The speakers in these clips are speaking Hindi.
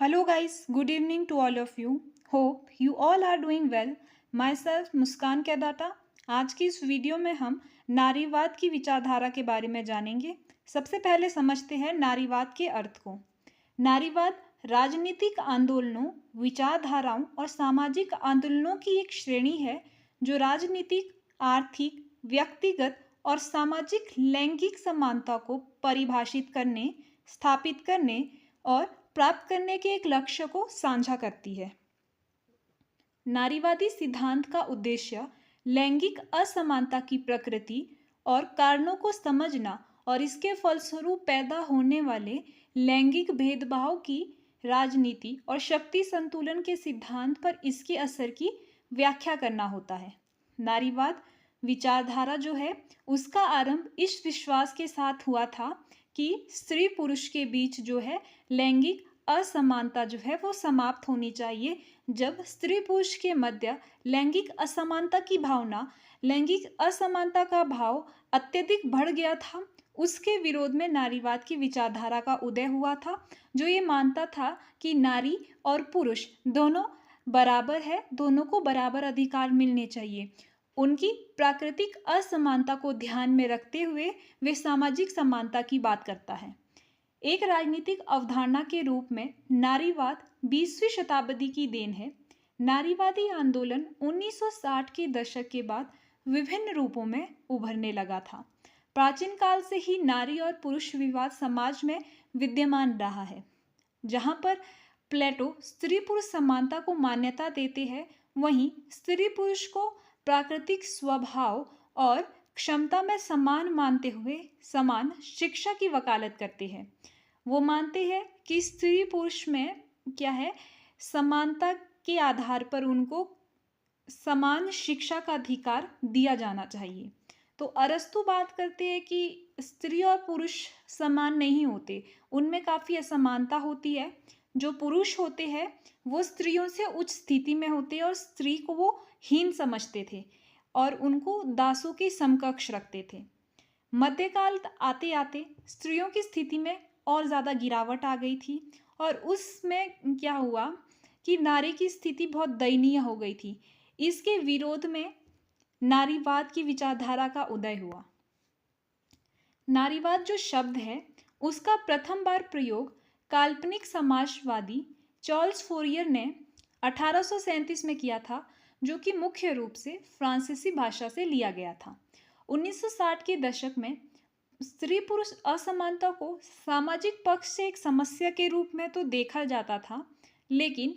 Hello, guys. Good evening to all of you. Hope you all are doing well. Myself मुस्कान कैदाता। आज की इस वीडियो में हम नारीवाद की विचारधारा के बारे में जानेंगे। सबसे पहले समझते हैं नारीवाद के अर्थ को। नारीवाद राजनीतिक आंदोलनों, विचारधाराओं और सामाजिक आंदोलनों की एक श्रेणी है जो राजनीतिक, आर्थिक, व्यक्तिगत और सामाजिक लैंगिक समानता को परिभाषित करने, स्थापित करने और प्राप्त करने के एक लक्ष्य को साझा करती है। नारीवादी सिद्धांत का उद्देश्य लैंगिक असमानता की प्रकृति और कारणों को समझना और इसके फलस्वरूप पैदा होने वाले लैंगिक भेदभाव की राजनीति और शक्ति संतुलन के सिद्धांत पर इसके असर की व्याख्या करना होता है। नारीवाद विचारधारा जो है उसका आरंभ इस विश्वास के साथ हुआ था कि स्त्री पुरुष के बीच जो है लैंगिक असमानता जो है वो समाप्त होनी चाहिए। जब स्त्री पुरुष के मध्य लैंगिक असमानता की भावना, लैंगिक असमानता का भाव अत्यधिक बढ़ गया था, उसके विरोध में नारीवाद की विचारधारा का उदय हुआ था, जो ये मानता था कि नारी और पुरुष दोनों बराबर है, दोनों को बराबर अधिकार मिलने चाहिए। उनकी प्राकृतिक असमानता को ध्यान में रखते हुए वे सामाजिक समानता की बात करता है। एक राजनीतिक अवधारणा के रूप में नारीवाद 20वीं शताब्दी की देन है। नारीवादी आंदोलन 1960 के दशक के बाद विभिन्न रूपों में उभरने लगा था। प्राचीन काल से ही नारी और पुरुष विवाद समाज में विद्यमान रहा है। जहां पर प्लेटो स्त्री पुरुष समानता को मान्यता देते हैं, वहीं स्त्री पुरुष को प्राकृतिक स्वभाव और क्षमता में समान मानते हुए समान शिक्षा की वकालत करते हैं। वो मानते हैं कि स्त्री पुरुष में क्या है, समानता के आधार पर उनको समान शिक्षा का अधिकार दिया जाना चाहिए। तो अरस्तु बात करते हैं कि स्त्री और पुरुष समान नहीं होते, उनमें काफ़ी असमानता होती है। जो पुरुष होते हैं वो स्त्रियों से उच्च स्थिति में होते हैं और स्त्री को वो हीन समझते थे और उनको दासों के समकक्ष रखते थे। मध्यकाल आते आते स्त्रियों की स्थिति में और ज़्यादा गिरावट आ गई थी और उसमें क्या हुआ कि नारी की स्थिति बहुत दयनीय हो गई थी। इसके विरोध में नारीवाद की विचारधारा का उदय हुआ। नारीवाद जो शब्द है उसका प्रथम बार प्रयोग काल्पनिक समाजवादी चार्ल्स फोरियर ने 1837 में किया था, जो कि मुख्य रूप से फ्रांसीसी भाषा से लिया गया था। 1960 के दशक में स्त्री पुरुष असमानता को सामाजिक पक्ष से एक समस्या के रूप में तो देखा जाता था, लेकिन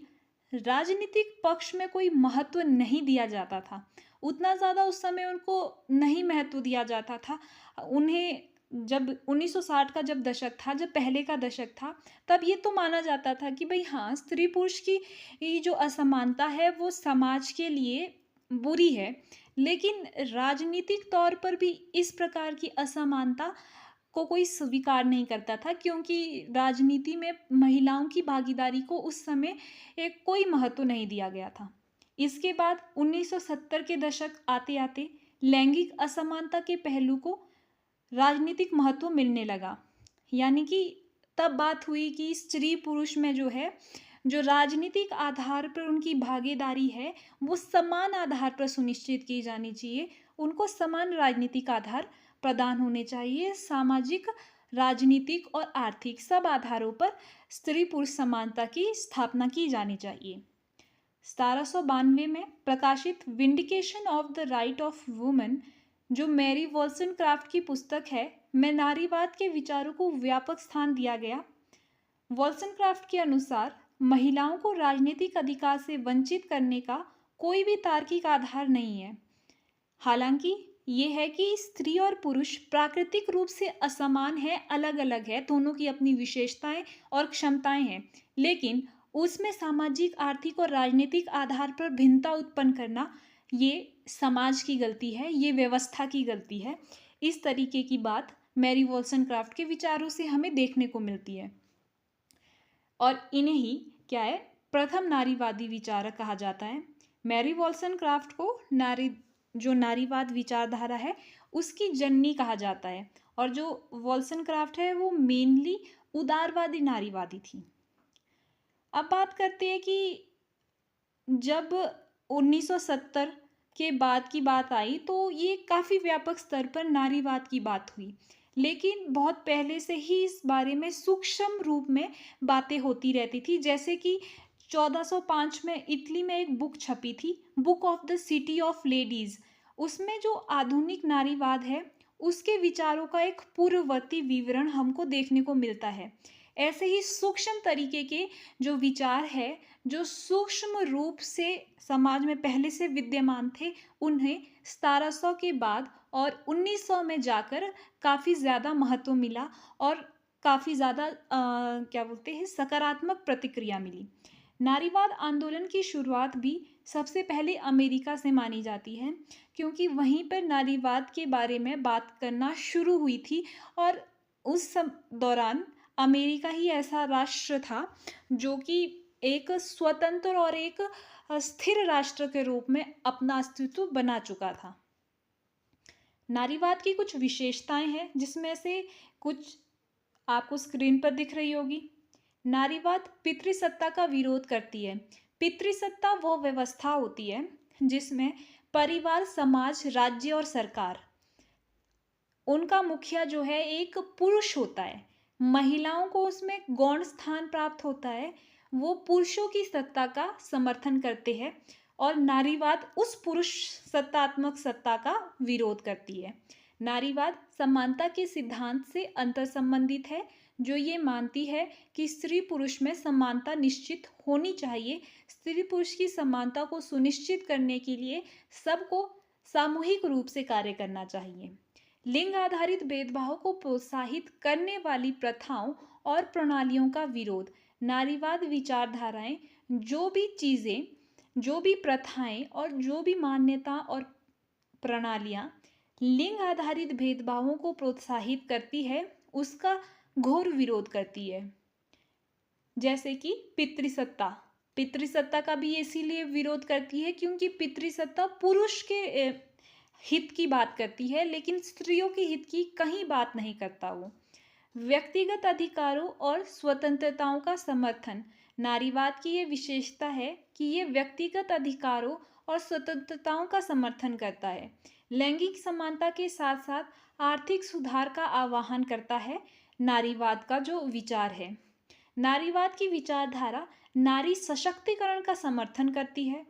राजनीतिक पक्ष में कोई महत्व नहीं दिया जाता था। उतना ज़्यादा उस समय उनको नहीं महत्व दिया जाता था। उन्हें जब 1960 का जब दशक था, जब पहले का दशक था, तब ये तो माना जाता था कि भाई हाँ, स्त्री पुरुष की ये जो असमानता है वो समाज के लिए बुरी है, लेकिन राजनीतिक तौर पर भी इस प्रकार की असमानता को कोई स्वीकार नहीं करता था, क्योंकि राजनीति में महिलाओं की भागीदारी को उस समय एक कोई महत्व नहीं दिया गया था। इसके बाद 1970 के दशक आते आते लैंगिक असमानता के पहलू को राजनीतिक महत्व मिलने लगा। यानी कि तब बात हुई कि स्त्री पुरुष में जो है, जो राजनीतिक आधार पर उनकी भागीदारी है वो समान आधार पर सुनिश्चित की जानी चाहिए। उनको समान राजनीतिक आधार प्रदान होने चाहिए। सामाजिक, राजनीतिक और आर्थिक सब आधारों पर स्त्री पुरुष समानता की स्थापना की जानी चाहिए। 1792 में प्रकाशित vindication of the right of women, जो मैरी वॉल्सनक्राफ्ट की पुस्तक है, में नारीवाद के विचारों को व्यापक स्थान दिया गया। वॉल्सनक्राफ्ट के अनुसार महिलाओं को राजनीतिक अधिकार से वंचित करने का कोई भी तार्किक आधार नहीं है। हालांकि ये है कि स्त्री और पुरुष प्राकृतिक रूप से असमान है, अलग अलग है, दोनों की अपनी विशेषताएं और क्षमताएं हैं, लेकिन उसमें सामाजिक, आर्थिक और राजनीतिक आधार पर भिन्नता उत्पन्न करना ये समाज की गलती है, ये व्यवस्था की गलती है। इस तरीके की बात मैरी वॉल्सनक्राफ्ट के विचारों से हमें देखने को मिलती है और इन्हें ही क्या है, प्रथम नारीवादी विचारक कहा जाता है। मैरी वॉल्सनक्राफ्ट को जो नारीवाद विचारधारा है उसकी जननी कहा जाता है और जो वॉल्सनक्राफ्ट है वो मेनली उदारवादी नारीवादी थी। अब बात करते हैं कि जब 1970 के बाद की बात आई तो ये काफ़ी व्यापक स्तर पर नारीवाद की बात हुई। लेकिन बहुत पहले से ही इस बारे में सूक्ष्म रूप में बातें होती रहती थी। जैसे कि 1405 में इटली में एक बुक छपी थी, book of the city of ladies. उसमें जो आधुनिक नारीवाद है, उसके विचारों का एक पूर्ववर्ती विवरण हमको देखने को मिलता है। ऐसे ही सूक्ष्म तरीके के जो विचार है, जो सूक्ष्म रूप से समाज में पहले से विद्यमान थे, उन्हें 1700 के बाद और 1900 में जाकर काफ़ी ज़्यादा महत्व मिला और काफ़ी ज़्यादा क्या बोलते हैं, सकारात्मक प्रतिक्रिया मिली। नारीवाद आंदोलन की शुरुआत भी सबसे पहले अमेरिका से मानी जाती है, क्योंकि वहीं पर नारीवाद के बारे में बात करना शुरू हुई थी और उस दौरान अमेरिका ही ऐसा राष्ट्र था जो कि एक स्वतंत्र और एक स्थिर राष्ट्र के रूप में अपना अस्तित्व बना चुका था। नारीवाद की कुछ विशेषताएं हैं, जिसमें से कुछ आपको स्क्रीन पर दिख रही होगी। नारीवाद पितृसत्ता का विरोध करती है। पितृसत्ता वो व्यवस्था होती है जिसमें परिवार, समाज, राज्य और सरकार, उनका मुखिया जो है एक पुरुष होता है। महिलाओं को उसमें गौण स्थान प्राप्त होता है। वो पुरुषों की सत्ता का समर्थन करते हैं और नारीवाद उस पुरुष सत्तात्मक सत्ता का विरोध करती है। नारीवाद समानता के सिद्धांत से अंतर संबंधित है, जो ये मानती है कि स्त्री पुरुष में समानता निश्चित होनी चाहिए। स्त्री पुरुष की समानता को सुनिश्चित करने के लिए सबको सामूहिक रूप से कार्य करना चाहिए। लिंग आधारित भेदभाव को प्रोत्साहित करने वाली प्रथाओं और प्रणालियों का विरोध। नारीवाद विचारधाराएं जो भी चीज़ें, जो भी प्रथाएं और जो भी मान्यता और प्रणालियां लिंग आधारित भेदभावों को प्रोत्साहित करती है, उसका घोर विरोध करती है। जैसे कि पितृसत्ता, पितृसत्ता का भी इसीलिए विरोध करती है क्योंकि पितृसत्ता पुरुष के हित की बात करती है, लेकिन स्त्रियों के हित की कहीं बात नहीं करता वो। व्यक्तिगत अधिकारों और स्वतंत्रताओं का समर्थन। नारीवाद की ये विशेषता है कि ये व्यक्तिगत अधिकारों और स्वतंत्रताओं का समर्थन करता है। लैंगिक समानता के साथ साथ आर्थिक सुधार का आह्वान करता है। नारीवाद का जो विचार है, नारीवाद की विचारधारा नारी सशक्तिकरण का समर्थन करती है।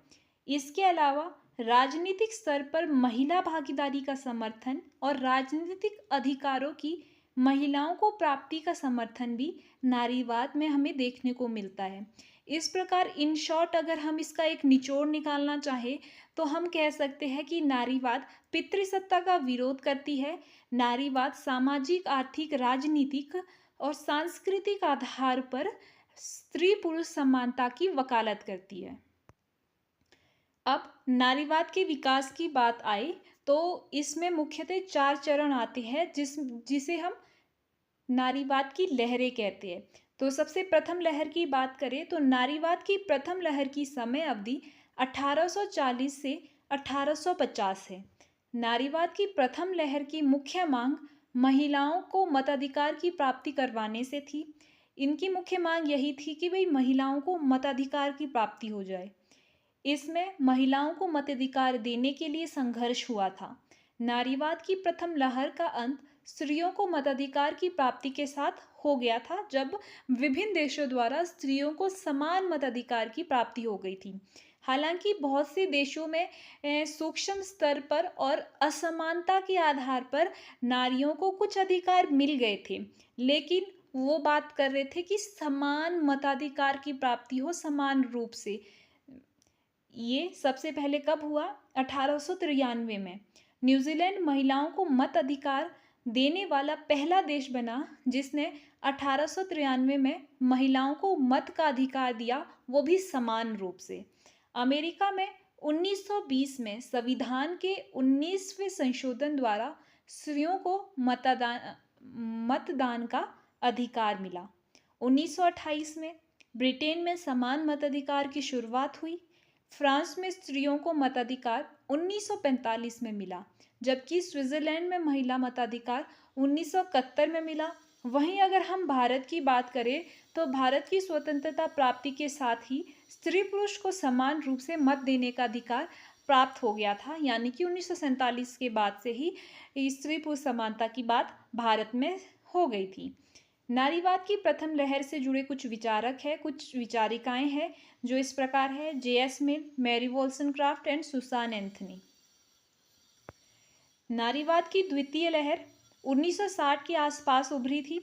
इसके अलावा राजनीतिक स्तर पर महिला भागीदारी का समर्थन और राजनीतिक अधिकारों की महिलाओं को प्राप्ति का समर्थन भी नारीवाद में हमें देखने को मिलता है। इस प्रकार इन शॉर्ट अगर हम इसका एक निचोड़ निकालना चाहे तो हम कह सकते हैं कि नारीवाद पितृसत्ता का विरोध करती है। नारीवाद सामाजिक, आर्थिक, राजनीतिक और सांस्कृतिक आधार पर स्त्री पुरुष समानता की वकालत करती है। अब नारीवाद के विकास की बात आए तो इसमें मुख्यतः 4 चरण आते हैं जिसे हम नारीवाद की लहरें कहते हैं। तो सबसे प्रथम लहर की बात करें तो नारीवाद की प्रथम लहर की समय अवधि 1840 से 1850 है। नारीवाद की प्रथम लहर की मुख्य मांग महिलाओं को मताधिकार की प्राप्ति करवाने से थी। इनकी मुख्य मांग यही थी कि भाई महिलाओं को मताधिकार की प्राप्ति हो जाए। इसमें महिलाओं को मताधिकार देने के लिए संघर्ष हुआ था। नारीवाद की प्रथम लहर का अंत स्त्रियों को मताधिकार की प्राप्ति के साथ हो गया था, जब विभिन्न देशों द्वारा स्त्रियों को समान मताधिकार की प्राप्ति हो गई थी। हालांकि बहुत से देशों में सूक्ष्म स्तर पर और असमानता के आधार पर नारियों को कुछ अधिकार मिल गए थे, लेकिन वो बात कर रहे थे कि समान मताधिकार की प्राप्ति हो समान रूप से। ये सबसे पहले कब हुआ? 1893 में। न्यूजीलैंड महिलाओं को मत अधिकार देने वाला पहला देश बना जिसने 1893 में महिलाओं को मत का अधिकार दिया, वो भी समान रूप से। अमेरिका में 1920 में संविधान के 19वें संशोधन द्वारा स्त्रियों को मतदान का अधिकार मिला। 1928 में ब्रिटेन में समान मताधिकार की शुरुआत हुई। फ्रांस में स्त्रियों को मताधिकार 1945 में मिला, जबकि स्विट्जरलैंड में महिला मताधिकार 1971 में मिला। वहीं अगर हम भारत की बात करें तो भारत की स्वतंत्रता प्राप्ति के साथ ही स्त्री पुरुष को समान रूप से मत देने का अधिकार प्राप्त हो गया था, यानी कि 1947 के बाद से ही स्त्री पुरुष समानता की बात भारत में हो गई थी। नारीवाद की प्रथम लहर से जुड़े कुछ विचारक हैं, कुछ विचारिकाएं हैं जो इस प्रकार है: J S. Mill, Mary Wollstonecraft and Susan Anthony. नारीवाद की द्वितीय लहर 1960 के आसपास उभरी थी।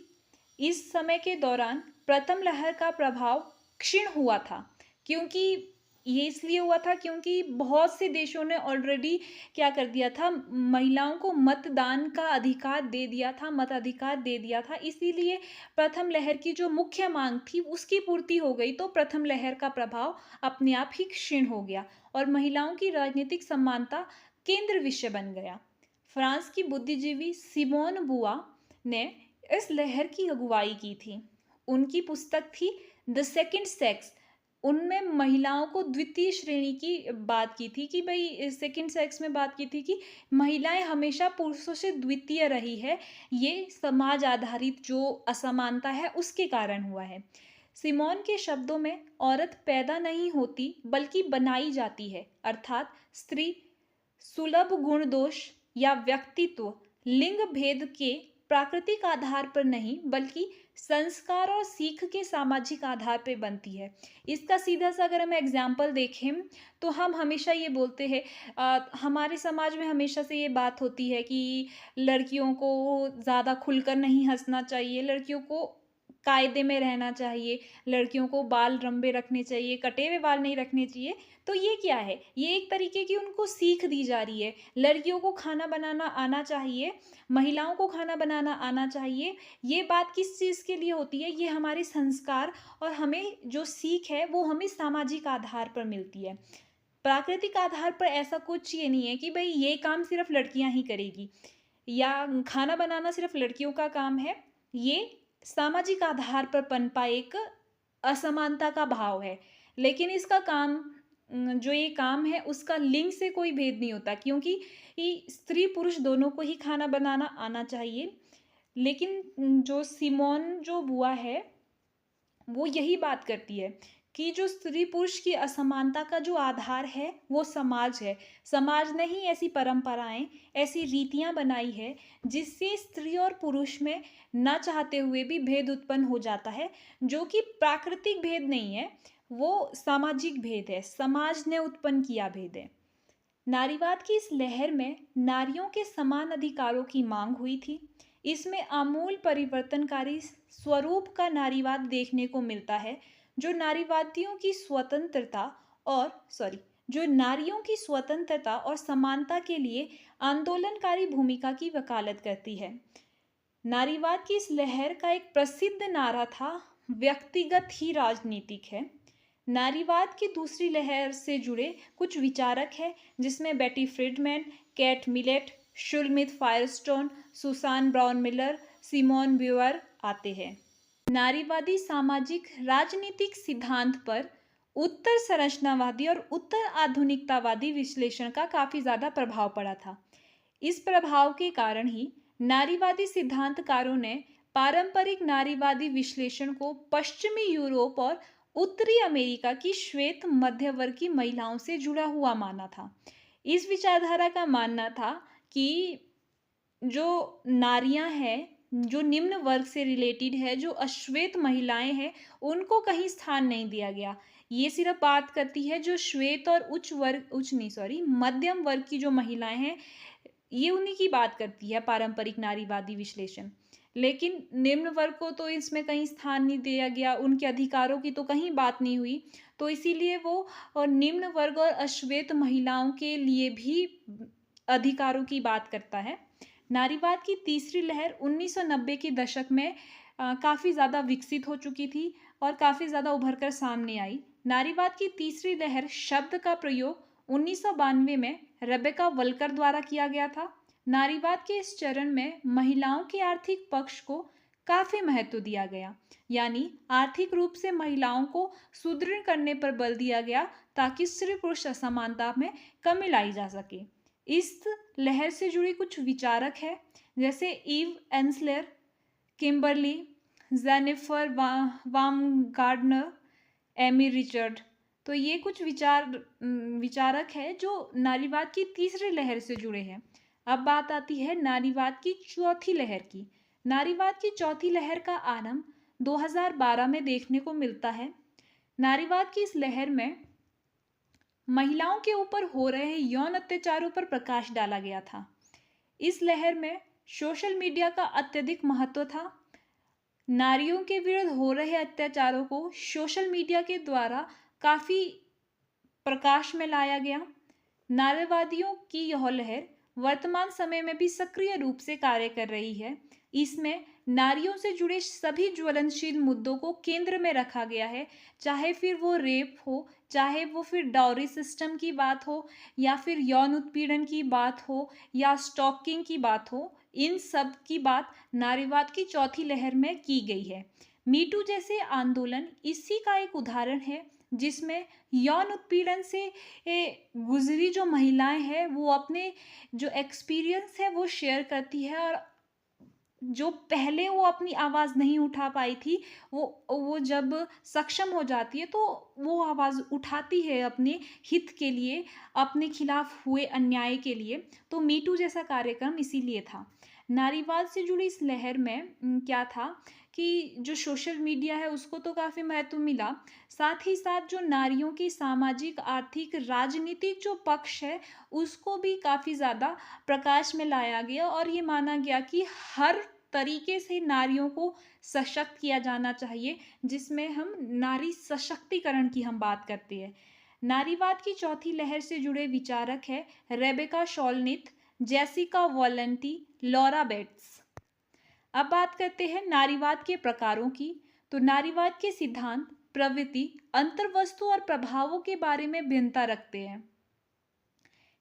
इस समय के दौरान प्रथम लहर का प्रभाव क्षीण हुआ था, क्योंकि ये इसलिए हुआ था क्योंकि बहुत से देशों ने ऑलरेडी क्या कर दिया था, महिलाओं को मतदान का अधिकार दे दिया था, मताधिकार दे दिया था। इसीलिए प्रथम लहर की जो मुख्य मांग थी उसकी पूर्ति हो गई, तो प्रथम लहर का प्रभाव अपने आप ही क्षीण हो गया और महिलाओं की राजनीतिक समानता केंद्र विषय बन गया। फ्रांस की बुद्धिजीवी सिमोन बुआ ने इस लहर की अगुवाई की थी। उनकी पुस्तक थी द सेकंड सेक्स। उनमें महिलाओं को द्वितीय श्रेणी की बात की थी कि भाई सेकंड सेक्स में बात की थी कि महिलाएं हमेशा पुरुषों से द्वितीय रही है, ये समाज आधारित जो असमानता है उसके कारण हुआ है। सिमोन के शब्दों में औरत पैदा नहीं होती बल्कि बनाई जाती है, अर्थात स्त्री सुलभ गुण दोष या व्यक्तित्व लिंग भेद के प्राकृतिक आधार पर नहीं बल्कि संस्कार और सीख के सामाजिक आधार पर बनती है। इसका सीधा सा अगर हम एग्जाम्पल देखें तो हम हमेशा ये बोलते हैं, हमारे समाज में हमेशा से ये बात होती है कि लड़कियों को ज़्यादा खुलकर नहीं हंसना चाहिए, लड़कियों को कायदे में रहना चाहिए, लड़कियों को बाल लंबे रखने चाहिए, कटे हुए बाल नहीं रखने चाहिए। तो ये क्या है, ये एक तरीके की उनको सीख दी जा रही है। लड़कियों को खाना बनाना आना चाहिए, महिलाओं को खाना बनाना आना चाहिए। ये बात किस चीज़ के लिए होती है, ये हमारे संस्कार और हमें जो सीख है वो हमें सामाजिक आधार पर मिलती है। प्राकृतिक आधार पर ऐसा कुछ ये नहीं है कि भाई ये काम सिर्फ लड़कियां ही करेगी या खाना बनाना सिर्फ लड़कियों का काम है। ये सामाजिक आधार पर पनपा एक असमानता का भाव है, लेकिन इसका काम जो ये काम है उसका लिंग से कोई भेद नहीं होता, क्योंकि स्त्री पुरुष दोनों को ही खाना बनाना आना चाहिए। लेकिन जो सिमोन जो बुआ है वो यही बात करती है कि जो स्त्री पुरुष की असमानता का जो आधार है वो समाज है। समाज ने ही ऐसी परंपराएं, ऐसी रीतियां बनाई है जिससे स्त्री और पुरुष में न चाहते हुए भी भेद उत्पन्न हो जाता है, जो कि प्राकृतिक भेद नहीं है, वो सामाजिक भेद है, समाज ने उत्पन्न किया भेद है। नारीवाद की इस लहर में नारियों के समान अधिकारों की मांग हुई थी। इसमें आमूल परिवर्तनकारी स्वरूप का नारीवाद देखने को मिलता है, जो नारीवादियों की स्वतंत्रता और जो नारियों की स्वतंत्रता और समानता के लिए आंदोलनकारी भूमिका की वकालत करती है। नारीवाद की इस लहर का एक प्रसिद्ध नारा था, व्यक्तिगत ही राजनीतिक है। नारीवाद की दूसरी लहर से जुड़े कुछ विचारक हैं, जिसमें Betty Friedman, Kate Millett, Shulamith Firestone, Susan Brownmiller, Simone Beauvoir आते हैं। नारीवादी सामाजिक राजनीतिक सिद्धांत पर उत्तर संरचनावादी और उत्तर आधुनिकतावादी विश्लेषण का काफी ज्यादा प्रभाव पड़ा था। इस प्रभाव के कारण ही नारीवादी सिद्धांतकारों ने पारंपरिक नारीवादी विश्लेषण को पश्चिमी यूरोप और उत्तरी अमेरिका की श्वेत मध्य वर्ग की महिलाओं से जुड़ा हुआ माना था। इस विचारधारा का मानना था कि जो नारियां हैं, जो निम्न वर्ग से रिलेटेड है, जो अश्वेत महिलाएं हैं, उनको कहीं स्थान नहीं दिया गया। ये सिर्फ बात करती है जो श्वेत और मध्यम वर्ग की जो महिलाएं हैं, ये उन्हीं की बात करती है पारंपरिक नारीवादी विश्लेषण। लेकिन निम्न वर्ग को तो इसमें कहीं स्थान नहीं दिया गया, उनके अधिकारों की तो कहीं बात नहीं हुई, तो इसीलिए वो और निम्न वर्ग और अश्वेत महिलाओं के लिए भी अधिकारों की बात करता है। नारीवाद की तीसरी लहर 1990 के दशक में काफ़ी ज़्यादा विकसित हो चुकी थी और काफ़ी ज़्यादा उभर कर सामने आई। नारीवाद की तीसरी लहर शब्द का प्रयोग 1992 में रेबेका वल्कर द्वारा किया गया था। नारीवाद के इस चरण में महिलाओं के आर्थिक पक्ष को काफ़ी महत्व दिया गया, यानी आर्थिक रूप से महिलाओं को सुदृढ़ करने पर बल दिया गया ताकि स्त्री पुरुष असमानता में कमी लाई जा सके। इस लहर से जुड़ी कुछ विचारक हैं, जैसे Eve Ensler, Kimberly, Jennifer Baumgardner, Amy Richard. तो ये कुछ विचारक हैं जो नारीवाद की तीसरी लहर से जुड़े हैं। अब बात आती है नारीवाद की चौथी लहर की। नारीवाद की चौथी लहर का आरंभ 2012 में देखने को मिलता है। नारीवाद की इस लहर में महिलाओं के ऊपर हो रहे यौन अत्याचारों पर प्रकाश डाला गया था। इस लहर में सोशल मीडिया का अत्यधिक महत्व था। नारियों के विरुद्ध हो रहे अत्याचारों को सोशल मीडिया के द्वारा काफ़ी प्रकाश में लाया गया। नारीवादियों की यह लहर वर्तमान समय में भी सक्रिय रूप से कार्य कर रही है। इसमें नारियों से जुड़े सभी ज्वलनशील मुद्दों को केंद्र में रखा गया है, चाहे फिर वो रेप हो, चाहे वो फिर डाउरी सिस्टम की बात हो, या फिर यौन उत्पीड़न की बात हो, या स्टॉकिंग की बात हो। इन सब की बात नारीवाद की चौथी लहर में की गई है। मीटू जैसे आंदोलन इसी का एक उदाहरण है, जिसमें यौन उत्पीड़न से गुजरी जो महिलाएं हैं वो अपने जो एक्सपीरियंस है वो शेयर करती है, और जो पहले वो अपनी आवाज़ नहीं उठा पाई थी, वो जब सक्षम हो जाती है तो वो आवाज़ उठाती है अपने हित के लिए, अपने खिलाफ हुए अन्याय के लिए। तो मीटू जैसा कार्यक्रम इसीलिए था। नारीवाद से जुड़ी इस लहर में क्या था कि जो सोशल मीडिया है उसको तो काफ़ी महत्व मिला, साथ ही साथ जो नारियों की सामाजिक, आर्थिक, राजनीतिक जो पक्ष है उसको भी काफ़ी ज़्यादा प्रकाश में लाया गया, और ये माना गया कि हर तरीके से नारियों को सशक्त किया जाना चाहिए, जिसमें हम नारी सशक्तिकरण की हम बात करते हैं। नारीवाद की चौथी लहर से जुड़े विचारक है Rebecca Solnit, Jessica Valenti, Laura Bates. अब बात करते हैं नारीवाद के प्रकारों की। तो नारीवाद के सिद्धांत, प्रवृत्ति, अंतर्वस्तु और प्रभावों के बारे में भिन्नता रखते हैं।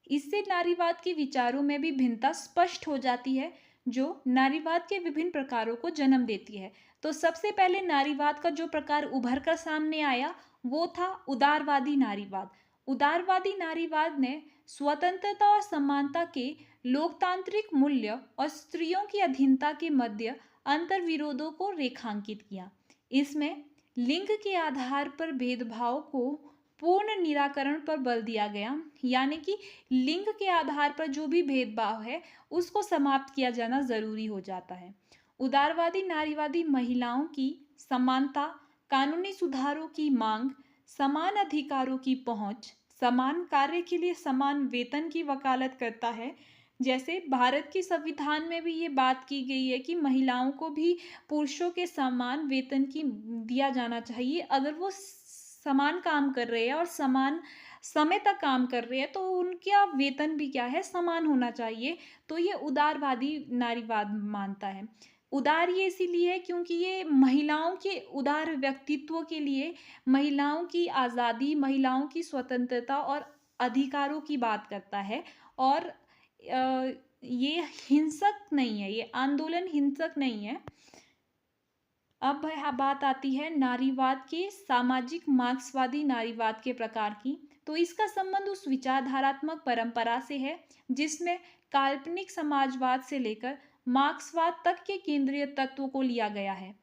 इससे नारीवाद के विचारों में भी भिन्नता स्पष्ट हो जाती है, जो नारीवाद के विभिन्न प्रकारों को जन्म देती है। तो सबसे पहले नारीवाद का जो प्रकार उभर कर सामने आया वो था उदारवादी नारीवाद। उदारवादी नारीवाद ने स्वतंत्रता और समानता के लोकतांत्रिक मूल्य और स्त्रियों की अधीनता के मध्य अंतर्विरोधों को रेखांकित किया। इसमें लिंग के आधार पर भेदभाव को पूर्ण निराकरण पर बल दिया गया, यानी कि लिंग के आधार पर जो भी भेदभाव है उसको समाप्त किया जाना जरूरी हो जाता है। उदारवादी नारीवादी महिलाओं की समानता, कानूनी सुधारों की मांग, समान अधिकारों की पहुंच, समान कार्य के लिए समान वेतन की वकालत करता है। जैसे भारत के संविधान में भी ये बात की गई है कि महिलाओं को भी पुरुषों के समान वेतन की दिया जाना चाहिए। अगर वो समान काम कर रहे हैं और समान समय तक काम कर रहे हैं तो उनका वेतन भी क्या है, समान होना चाहिए। तो ये उदारवादी नारीवाद मानता है। उदार ये इसीलिए है क्योंकि ये महिलाओं के उदार व्यक्तित्व के लिए, महिलाओं की आज़ादी, महिलाओं की स्वतंत्रता और अधिकारों की बात करता है। और ये हिंसक नहीं है, ये आंदोलन हिंसक नहीं है। अब बात आती है नारीवाद के सामाजिक मार्क्सवादी नारीवाद के प्रकार की। तो इसका संबंध उस विचारधारात्मक परंपरा से है जिसमें काल्पनिक समाजवाद से लेकर मार्क्सवाद तक के केंद्रीय तत्वों को लिया गया है।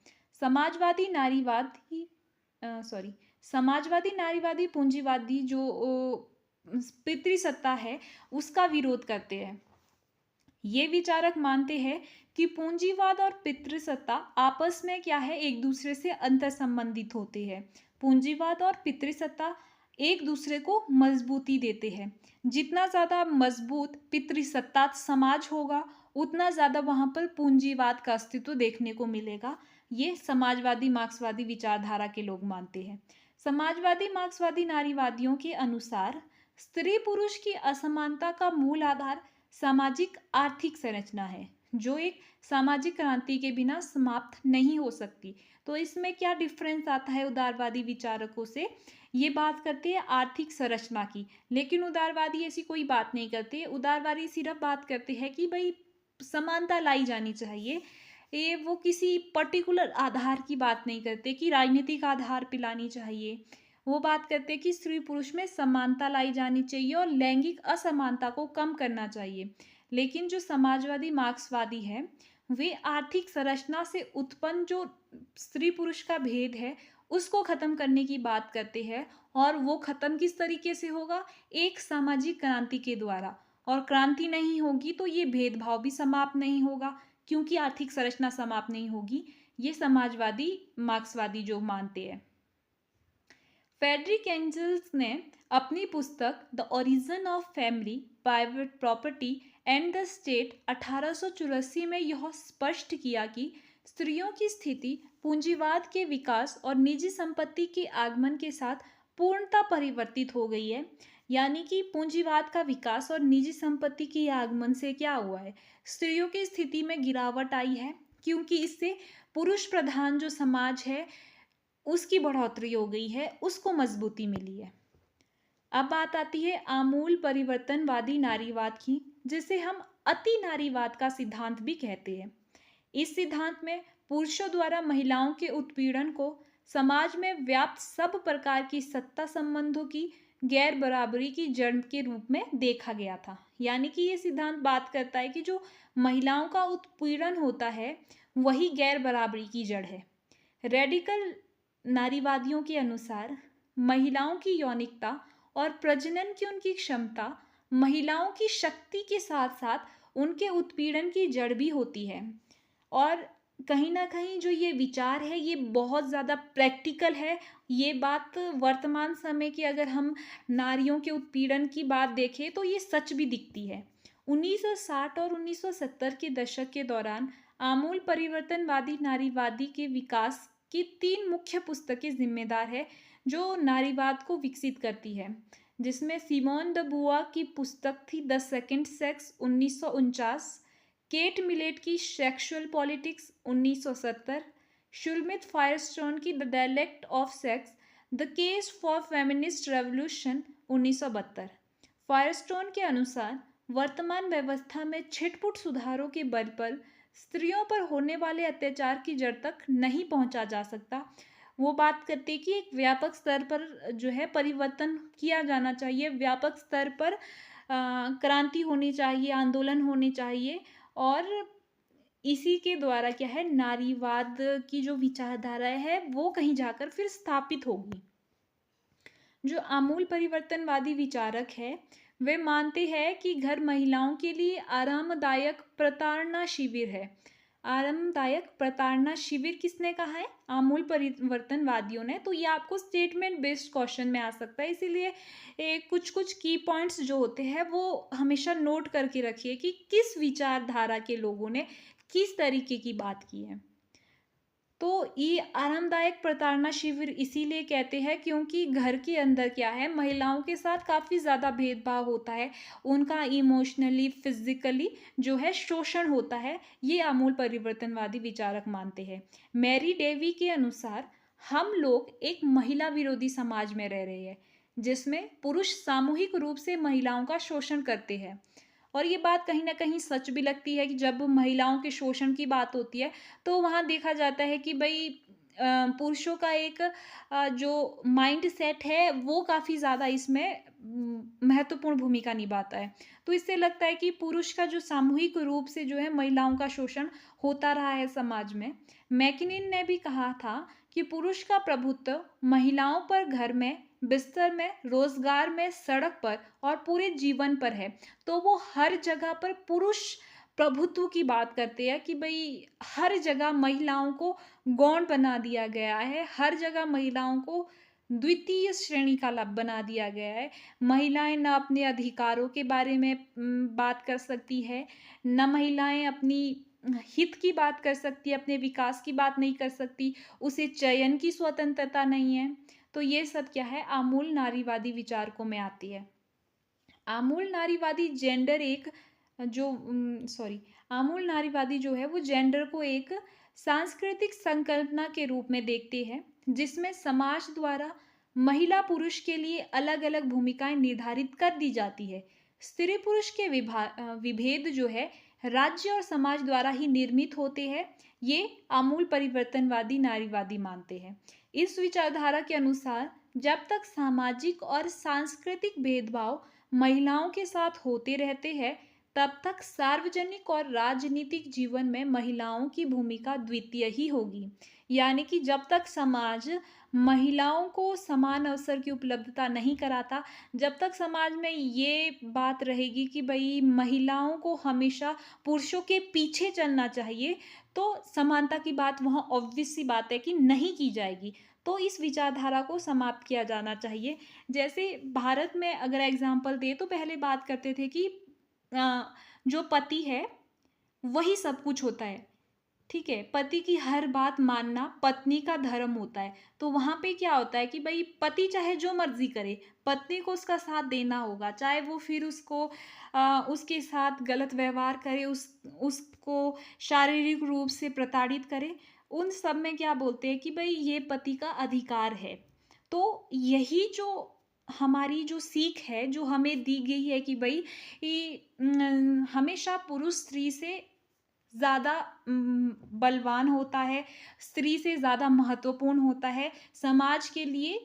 समाजवादी नारीवादी समाजवादी नारीवादी पूंजीवादी जो पितृसत्ता है उसका विरोध करते हैं। ये विचारक मानते हैं कि पूंजीवाद और पितृसत्ता आपस में क्या है, एक दूसरे से अंतर संबंधित होते हैं। पूंजीवाद और पितृसत्ता एक दूसरे को मजबूती देते हैं। जितना ज़्यादा मजबूत पितृसत्ता समाज होगा उतना ज़्यादा वहाँ पर पूंजीवाद का अस्तित्व देखने को मिलेगा। ये समाजवादी मार्क्सवादी विचारधारा के लोग मानते हैं। समाजवादी मार्क्सवादी नारीवादियों के अनुसार स्त्री पुरुष की असमानता का मूल आधार सामाजिक आर्थिक संरचना है, जो एक सामाजिक क्रांति के बिना समाप्त नहीं हो सकती। तो इसमें क्या डिफरेंस आता है उदारवादी विचारकों से? ये बात करते हैं आर्थिक संरचना की, लेकिन उदारवादी ऐसी कोई बात नहीं करते। उदारवादी सिर्फ बात करते हैं कि भाई समानता लाई जानी चाहिए। ये वो किसी पर्टिकुलर आधार की बात नहीं करते कि राजनीतिक आधार पे लानी चाहिए। वो बात करते हैं कि स्त्री पुरुष में समानता लाई जानी चाहिए और लैंगिक असमानता को कम करना चाहिए। लेकिन जो समाजवादी मार्क्सवादी है वे आर्थिक संरचना से उत्पन्न जो स्त्री पुरुष का भेद है उसको खत्म करने की बात करते हैं। और वो खत्म किस तरीके से होगा? एक सामाजिक क्रांति के द्वारा। और क्रांति नहीं होगी तो ये भेदभाव भी समाप्त नहीं होगा, क्योंकि आर्थिक संरचना समाप्त नहीं होगी। ये समाजवादी मार्क्सवादी जो मानते हैं। फ्रेडरिक एंजल्स ने अपनी पुस्तक the origin of family, private property and the state 1884 में यह स्पष्ट किया कि स्त्रियों की स्थिति पूंजीवाद के विकास और निजी संपत्ति के आगमन के साथ पूर्णतः परिवर्तित हो गई है। यानी कि पूंजीवाद का विकास और निजी संपत्ति के आगमन से क्या हुआ है? स्त्रियों की स्थिति में गिरावट आई है, क्योंकि इससे पुरुष प्रधान जो समाज है उसकी बढ़ोतरी हो गई है, उसको मजबूती मिली है। अब बात आती है आमूल परिवर्तनवादी नारीवाद की, जिसे हम अति नारीवाद का सिद्धांत भी कहते हैं। इस सिद्धांत में पुरुषों द्वारा महिलाओं के उत्पीड़न को समाज में व्याप्त सब प्रकार की सत्ता संबंधों की गैर बराबरी की जड़ के रूप में देखा गया था। यानी कि ये सिद्धांत बात करता है कि जो महिलाओं का उत्पीड़न होता है वही गैर बराबरी की जड़ है। रेडिकल नारीवादियों के अनुसार महिलाओं की यौनिकता और प्रजनन की उनकी क्षमता महिलाओं की शक्ति के साथ साथ उनके उत्पीड़न की जड़ भी होती है। और कहीं ना कहीं जो ये विचार है ये बहुत ज़्यादा प्रैक्टिकल है। ये बात वर्तमान समय की अगर हम नारियों के उत्पीड़न की बात देखें तो ये सच भी दिखती है। 1960 और 1970 के दशक के दौरान आमूल परिवर्तनवादी नारीवादी के विकास की 3 मुख्य पुस्तकें जिम्मेदार है जो नारीवाद को विकसित करती है, जिसमें सिमोन द बुआ की पुस्तक थी the second sex 1949, cat millet की सेक्सुअल पॉलिटिक्स 1970, शुलमित फायरस्टोन की the dialect of sex the case for feminist revolution 1972। Firestone के अनुसार वर्तमान व्यवस्था में छिटपुट सुधारों के बल पर स्त्रियों पर होने वाले अत्याचार की जड़ तक नहीं पहुंचा जा सकता। वो बात करते कि एक व्यापक स्तर पर जो है परिवर्तन किया जाना चाहिए, व्यापक स्तर पर क्रांति होनी चाहिए, आंदोलन होने चाहिए। और इसी के द्वारा क्या है, नारीवाद की जो विचारधारा है वो कहीं जाकर फिर स्थापित होगी। जो आमूल परिवर्तनवादी विचारक है वे मानते हैं कि घर महिलाओं के लिए आरामदायक प्रताड़ना शिविर है। आरामदायक प्रताड़ना शिविर किसने कहा है? आमूल परिवर्तनवादियों ने। तो ये आपको स्टेटमेंट बेस्ड क्वेश्चन में आ सकता है, इसीलिए कुछ कुछ की पॉइंट्स जो होते हैं वो हमेशा नोट करके रखिए कि किस विचारधारा के लोगों ने किस तरीके की बात की है। तो ये आरामदायक प्रताड़ना शिविर इसीलिए कहते हैं क्योंकि घर के अंदर क्या है, महिलाओं के साथ काफ़ी ज़्यादा भेदभाव होता है, उनका इमोशनली फिजिकली जो है शोषण होता है। ये आमूल परिवर्तनवादी विचारक मानते हैं। मैरी डेवी के अनुसार हम लोग एक महिला विरोधी समाज में रह रहे हैं जिसमें पुरुष सामूहिक रूप से महिलाओं का शोषण करते हैं। और ये बात कहीं ना कहीं सच भी लगती है कि जब महिलाओं के शोषण की बात होती है तो वहाँ देखा जाता है कि भाई पुरुषों का एक जो माइंड सेट है वो काफ़ी ज़्यादा इसमें महत्वपूर्ण भूमिका निभाता है। तो इससे लगता है कि पुरुष का जो सामूहिक रूप से जो है महिलाओं का शोषण होता रहा है समाज में। मैकिनिन ने भी कहा था कि पुरुष का प्रभुत्व महिलाओं पर घर में, बिस्तर में, रोजगार में, सड़क पर और पूरे जीवन पर है। तो वो हर जगह पर पुरुष प्रभुत्व की बात करते हैं कि भाई हर जगह महिलाओं को गौण बना दिया गया है, हर जगह महिलाओं को द्वितीय श्रेणी का लाभ बना दिया गया है। महिलाएं न अपने अधिकारों के बारे में बात कर सकती है, न महिलाएं अपनी हित की बात कर सकती है, अपने विकास की बात नहीं कर सकती, उसे चयन की स्वतंत्रता नहीं है। तो ये सब क्या है, आमूल नारीवादी विचारकों में आती है। आमूल नारीवादी जेंडर एक जो सॉरी आमूल नारीवादी जो है वो जेंडर को एक सांस्कृतिक संकल्पना के रूप में देखते हैं जिसमें समाज द्वारा महिला पुरुष के लिए अलग अलग भूमिकाएं निर्धारित कर दी जाती है। स्त्री पुरुष के विभेद जो है राज्य और समाज द्वारा ही निर्मित होते हैं। ये आमूल परिवर्तनवादी नारीवादी मानते हैं। इस विचारधारा के अनुसार जब तक सामाजिक और सांस्कृतिक भेदभाव महिलाओं के साथ होते रहते हैं तब तक सार्वजनिक और राजनीतिक जीवन में महिलाओं की भूमिका द्वितीय ही होगी। यानी कि जब तक समाज महिलाओं को समान अवसर की उपलब्धता नहीं कराता, जब तक समाज में ये बात रहेगी कि भई महिलाओं को हमेशा पुरुषों के पीछे चलना चाहिए, तो समानता की बात वहाँ ऑब्वियस सी बात है कि नहीं की जाएगी। तो इस विचारधारा को समाप्त किया जाना चाहिए। जैसे भारत में अगर एग्ज़ाम्पल दें तो पहले बात करते थे कि अ, जो पति है वही सब कुछ होता है, ठीक है? पति की हर बात मानना पत्नी का धर्म होता है। तो वहाँ पे क्या होता है कि भई पति चाहे जो मर्ज़ी करे, पत्नी को उसका साथ देना होगा। चाहे वो फिर उसको उसके साथ गलत व्यवहार करे, उसको शारीरिक रूप से प्रताड़ित करे, उन सब में क्या बोलते हैं कि भई ये पति का अधिकार है। तो यही जो हमारी जो सीख है, जो हमें दी गई है कि भई हमेशा पुरुष स्त्री से ज़्यादा बलवान होता है, स्त्री से ज़्यादा महत्वपूर्ण होता है, समाज के लिए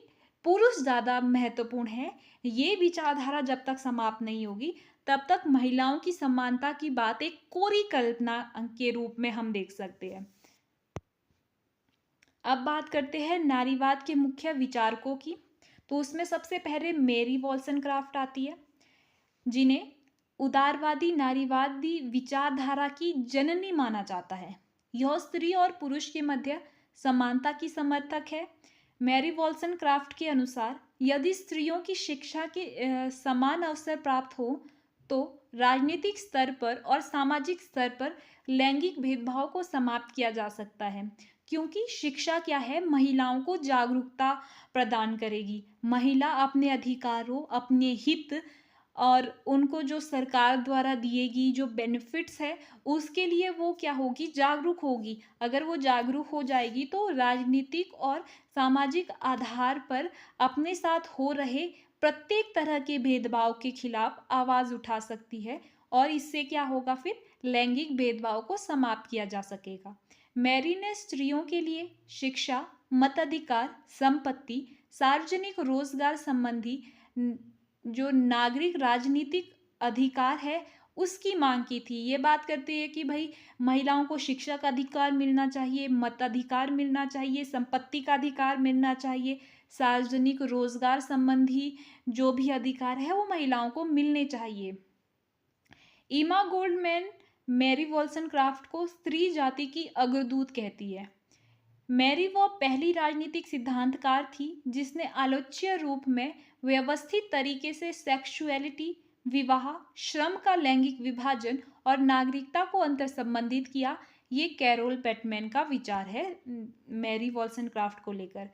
पुरुष ज़्यादा महत्वपूर्ण है। ये विचारधारा जब तक समाप्त नहीं होगी, तब तक महिलाओं की समानता की बात एक कोरी कल्पना के रूप में हम देख सकते हैं। अब बात करते हैं नारीवाद के मुख्य विचारकों की। तो उसमें सबसे पहले मेरी वॉल्सनक्राफ्ट आती है, जिन्हें उदारवादी नारीवादी विचारधारा की जननी माना जाता है। यह स्त्री और पुरुष के मध्य समानता की समर्थक है। मैरी वॉल्सनक्राफ्ट के अनुसार यदि स्त्रियों की शिक्षा के समान अवसर प्राप्त हो तो राजनीतिक स्तर पर और सामाजिक स्तर पर लैंगिक भेदभाव को समाप्त किया जा सकता है, क्योंकि शिक्षा क्या है, महिलाओं को जागरूकता प्रदान करेगी। महिला अपने अधिकारों, अपने हित और उनको जो सरकार द्वारा दिएगी जो बेनिफिट्स है, उसके लिए वो क्या होगी, जागरूक होगी। अगर वो जागरूक हो जाएगी तो राजनीतिक और सामाजिक आधार पर अपने साथ हो रहे प्रत्येक तरह के भेदभाव के खिलाफ आवाज़ उठा सकती है, और इससे क्या होगा, फिर लैंगिक भेदभाव को समाप्त किया जा सकेगा। मैरी ने स्त्रियों के लिए शिक्षा, मताधिकार, संपत्ति, सार्वजनिक रोजगार संबंधी जो नागरिक राजनीतिक अधिकार है उसकी मांग की थी। ये बात करते हैं कि भाई महिलाओं को शिक्षा का अधिकार मिलना चाहिए, मताधिकार मिलना चाहिए, संपत्ति का अधिकार मिलना चाहिए, सार्वजनिक रोजगार संबंधी जो भी अधिकार है वो महिलाओं को मिलने चाहिए। ईमा गोल्डमैन मैरी वॉल्सनक्राफ्ट को स्त्री जाति की अग्रदूत कहती है। मैरी वो पहली राजनीतिक सिद्धांतकार थी जिसने आलोच्य रूप में व्यवस्थित तरीके से सेक्सुअलिटी, विवाह, श्रम का लैंगिक विभाजन और नागरिकता को अंतर संबंधित किया। ये कैरोल पेटमैन का विचार है मैरी वॉल्सनक्राफ्ट को लेकर।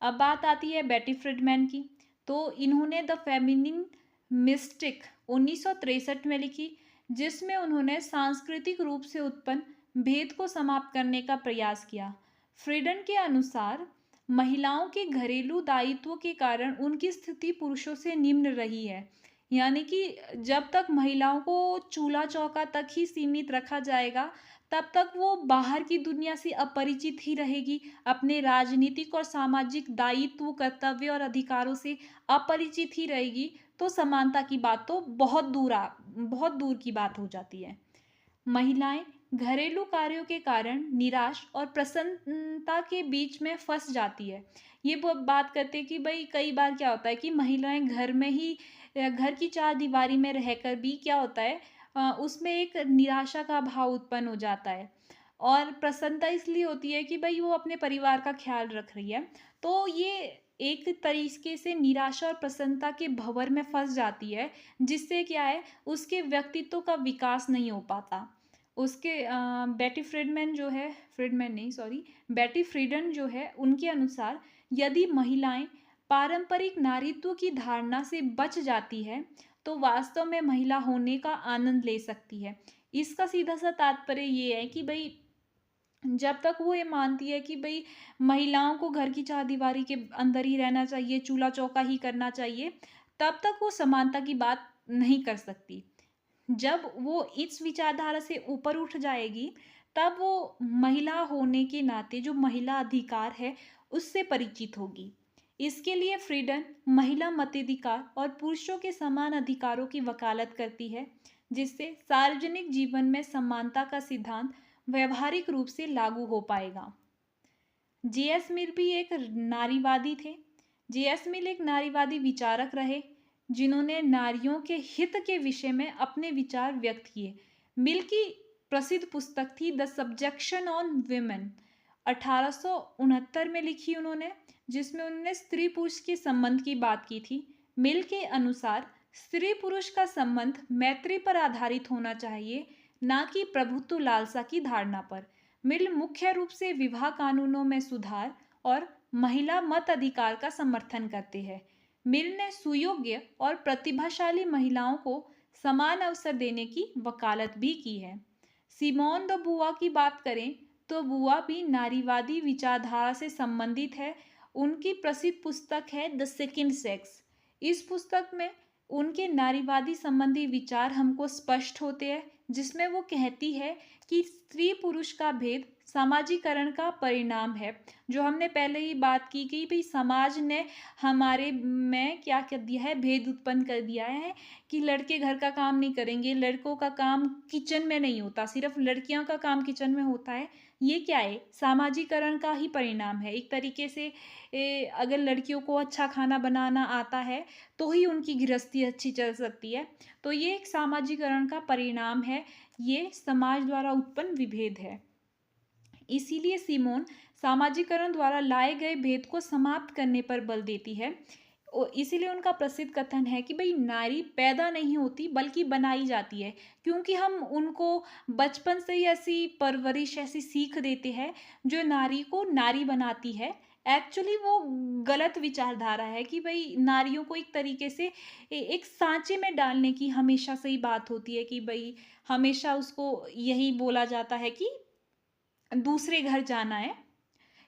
अब बात आती है बेटी फ्रीडमैन की। तो इन्होंने द फेमिनिन मिस्टिक 1963 में लिखी, जिसमें उन्होंने सांस्कृतिक रूप से उत्पन्न भेद को समाप्त करने का प्रयास किया। फ्रीडन के अनुसार महिलाओं के घरेलू दायित्व के कारण उनकी स्थिति पुरुषों से निम्न रही है। यानी कि जब तक महिलाओं को चूल्हा चौका तक ही सीमित रखा जाएगा, तब तक वो बाहर की दुनिया से अपरिचित ही रहेगी, अपने राजनीतिक और सामाजिक दायित्व, कर्तव्य और अधिकारों से अपरिचित ही रहेगी। तो समानता की बात तो बहुत दूर की बात हो जाती है। महिलाएं घरेलू कार्यों के कारण निराश और प्रसन्नता के बीच में फंस जाती है। ये बात करते हैं कि भाई कई बार क्या होता है कि महिलाएं घर में ही घर की चार दीवारी में रहकर भी क्या होता है, उसमें एक निराशा का भाव उत्पन्न हो जाता है, और प्रसन्नता इसलिए होती है कि भाई वो अपने परिवार का ख्याल रख रही है। तो ये एक तरीके से निराशा और प्रसन्नता के भंवर में फंस जाती है, जिससे क्या है, उसके व्यक्तित्व का विकास नहीं हो पाता। उसके बेटी फ्रीडमैन जो है, फ्रीडमैन नहीं सॉरी, बेटी फ्रीडन जो है, उनके अनुसार यदि महिलाएं पारंपरिक नारीत्व की धारणा से बच जाती है तो वास्तव में महिला होने का आनंद ले सकती है। इसका सीधा सा तात्पर्य ये है कि भाई जब तक वो ये मानती है कि भाई महिलाओं को घर की चारदीवारी के अंदर ही रहना चाहिए, चूल्हा चौका ही करना चाहिए, तब तक वो समानता की बात नहीं कर सकती। जब वो इस विचारधारा से ऊपर उठ जाएगी, तब वो महिला होने के नाते जो महिला अधिकार है उससे परिचित होगी। इसके लिए फ्रीडन महिला मताधिकार और पुरुषों के समान अधिकारों की वकालत करती है, जिससे सार्वजनिक जीवन में समानता का सिद्धांत व्यवहारिक रूप से लागू हो पाएगा। जे.एस. मिल भी एक नारीवादी थे। जे.एस. मिल एक नारीवादी विचारक रहे जिन्होंने नारियों के हित के विषय में अपने विचार व्यक्त किए। मिल की प्रसिद्ध पुस्तक थी द सब्जेक्शन ऑन विमेन, 1869 में लिखी उन्होंने, जिसमें उन्होंने स्त्री पुरुष के संबंध की बात की थी। मिल के अनुसार स्त्री पुरुष का संबंध मैत्री पर आधारित होना चाहिए, ना कि प्रभुत्व लालसा की धारणा पर। मिल मुख्य रूप से विवाह कानूनों में सुधार और महिला मत अधिकार का समर्थन करते हैं। मिल ने सुयोग्य और प्रतिभाशाली महिलाओं को समान अवसर देने की वकालत भी की है। सिमोन द बुआ की बात करें तो बुआ भी नारीवादी विचारधारा से संबंधित है। उनकी प्रसिद्ध पुस्तक है द सेकंड सेक्स। इस पुस्तक में उनके नारीवादी संबंधी विचार हमको स्पष्ट होते हैं, जिसमें वो कहती है कि स्त्री पुरुष का भेद सामाजिकरण का परिणाम है। जो हमने पहले ही बात की कि भाई समाज ने हमारे में क्या कर दिया है, भेद उत्पन्न कर दिया है कि लड़के घर का काम नहीं करेंगे, लड़कों का काम किचन में नहीं होता, सिर्फ लड़कियों का काम किचन में होता है। ये क्या है, सामाजिकरण का ही परिणाम है। एक तरीके से अगर लड़कियों को अच्छा खाना बनाना आता है तो ही उनकी गृहस्थी अच्छी चल सकती है। तो ये एक सामाजिकरण का परिणाम है, ये समाज द्वारा उत्पन्न विभेद है। इसीलिए सिमोन सामाजिकरण द्वारा लाए गए भेद को समाप्त करने पर बल देती है। इसीलिए उनका प्रसिद्ध कथन है कि भाई नारी पैदा नहीं होती बल्कि बनाई जाती है, क्योंकि हम उनको बचपन से ही ऐसी परवरिश, ऐसी सीख देते हैं जो नारी को नारी बनाती है। एक्चुअली वो गलत विचारधारा है कि भाई नारियों को एक तरीके से एक सांचे में डालने की हमेशा से ही बात होती है कि भाई हमेशा उसको यही बोला जाता है कि दूसरे घर जाना है,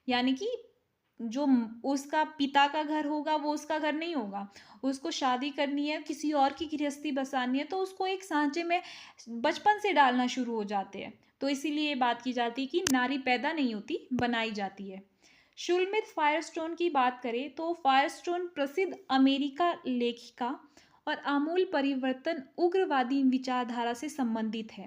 यानी कि जो उसका पिता का घर होगा वो उसका घर नहीं होगा, उसको शादी करनी है, किसी और की गृहस्थी बसानी है, तो उसको एक सांचे में बचपन से डालना शुरू हो जाते हैं। तो इसीलिए ये बात की जाती है कि नारी पैदा नहीं होती, बनाई जाती है। शुलमित फायरस्टोन की बात करें तो फायरस्टोन प्रसिद्ध अमेरिका लेखिका और आमूल परिवर्तन उग्रवादी विचारधारा से संबंधित है।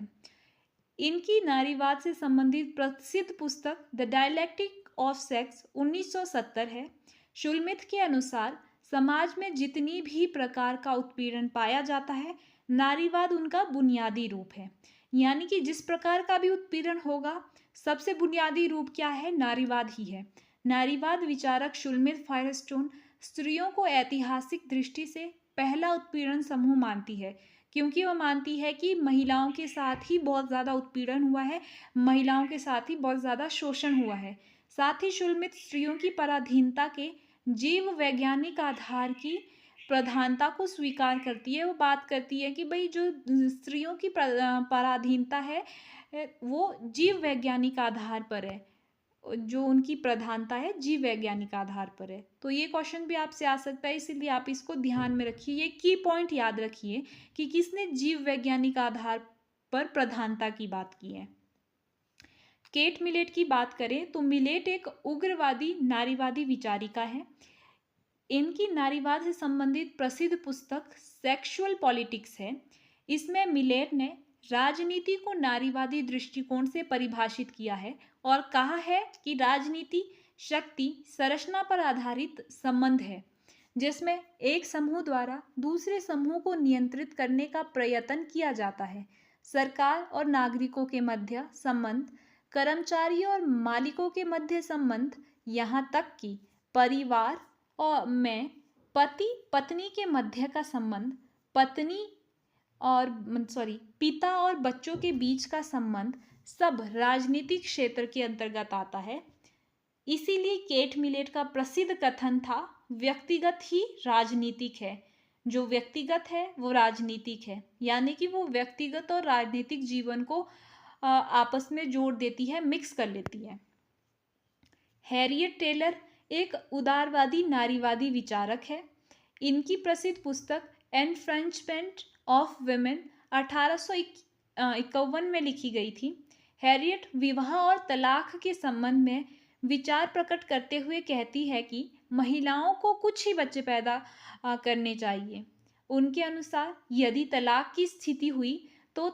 इनकी नारीवाद से संबंधित प्रसिद्ध पुस्तक द डायलेक्टिक ऑफ सेक्स 1970 है। शुलमित के अनुसार समाज में जितनी भी प्रकार का उत्पीड़न पाया जाता है, नारीवाद उनका बुनियादी रूप है। यानी कि जिस प्रकार का भी उत्पीड़न होगा, सबसे बुनियादी रूप क्या है, नारीवाद ही है। नारीवाद विचारक शुलमित फायरस्टोन स्त्रियों को ऐतिहासिक दृष्टि से पहला उत्पीड़न समूह मानती है, क्योंकि वह मानती है कि महिलाओं के साथ ही बहुत ज़्यादा उत्पीड़न हुआ है, महिलाओं के साथ ही बहुत ज़्यादा शोषण हुआ है। साथ ही शुलमित स्त्रियों की पराधीनता के जीव वैज्ञानिक आधार की प्रधानता को स्वीकार करती है। वो बात करती है कि भाई जो स्त्रियों की पराधीनता है वो जीव वैज्ञानिक आधार पर है, जो उनकी प्रधानता है जीव वैज्ञानिक आधार पर है। तो ये क्वेश्चन भी आपसे आ सकता है, इसीलिए आप इसको ध्यान में रखिए। ये की पॉइंट याद रखिए कि किसने जीव वैज्ञानिक आधार पर प्रधानता की बात की है। केट मिलेट की बात करें तो मिलेट एक उग्रवादी नारीवादी विचारिका है। इनकी नारीवाद से संबंधित प्रसिद्ध पुस्तक सेक्सुअल पॉलिटिक्स है। इसमें मिलेट ने राजनीति को नारीवादी दृष्टिकोण से परिभाषित किया है और कहा है कि राजनीति शक्ति संरचना पर आधारित संबंध है, जिसमें एक समूह द्वारा दूसरे समूह को नियंत्रित करने का प्रयत्न किया जाता है। सरकार और नागरिकों के मध्य संबंध, कर्मचारियों और मालिकों के मध्य संबंध, यहाँ तक कि परिवार और में पति पत्नी के मध्य का संबंध, पिता और बच्चों के बीच का संबंध सब राजनीतिक क्षेत्र के अंतर्गत आता है। इसीलिए केट मिलेट का प्रसिद्ध कथन था, व्यक्तिगत ही राजनीतिक है। जो व्यक्तिगत है वो राजनीतिक है, यानी कि वो व्यक्तिगत और राजनीतिक जीवन को आपस में जोड़ देती है, मिक्स कर लेती है। हैरियट टेलर एक उदारवादी नारीवादी विचारक है। इनकी प्रसिद्ध पुस्तक एनफ्रेंचमेंट ऑफ वुमेन 1851 में लिखी गई थी। हैरियट विवाह और तलाक के संबंध में विचार प्रकट करते हुए कहती है कि महिलाओं को कुछ ही बच्चे पैदा करने चाहिए। उनके अनुसार यदि तलाक की स्थिति हुई तो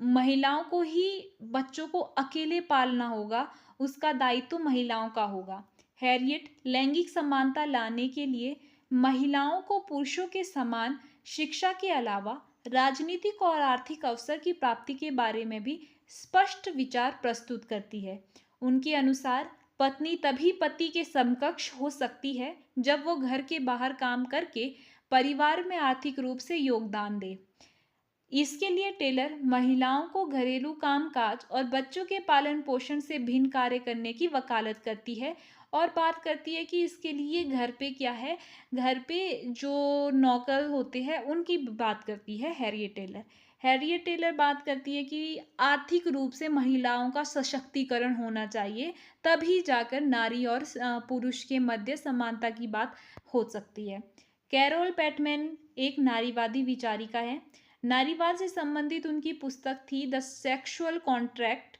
महिलाओं को ही बच्चों को अकेले पालना होगा, उसका दायित्व महिलाओं का होगा। हैरियट लैंगिक समानता लाने के लिए महिलाओं को पुरुषों के समान शिक्षा के अलावा राजनीतिक और आर्थिक अवसर की प्राप्ति के बारे में भी स्पष्ट विचार प्रस्तुत करती है। उनके अनुसार पत्नी तभी पति के समकक्ष हो सकती है जब वो घर के बाहर काम करके परिवार में आर्थिक रूप से योगदान दे। इसके लिए टेलर महिलाओं को घरेलू कामकाज और बच्चों के पालन पोषण से भिन्न कार्य करने की वकालत करती है और बात करती है कि इसके लिए घर पे क्या है, घर पे जो नौकर होते हैं उनकी बात करती है हैरियट टेलर। हैरियट टेलर बात करती है कि आर्थिक रूप से महिलाओं का सशक्तिकरण होना चाहिए, तभी जाकर नारी और पुरुष के मध्य समानता की बात हो सकती है। कैरोल पैटमैन एक नारीवादी विचारिका है। नारीवाद से संबंधित उनकी पुस्तक थी द सेक्सुअल कॉन्ट्रैक्ट।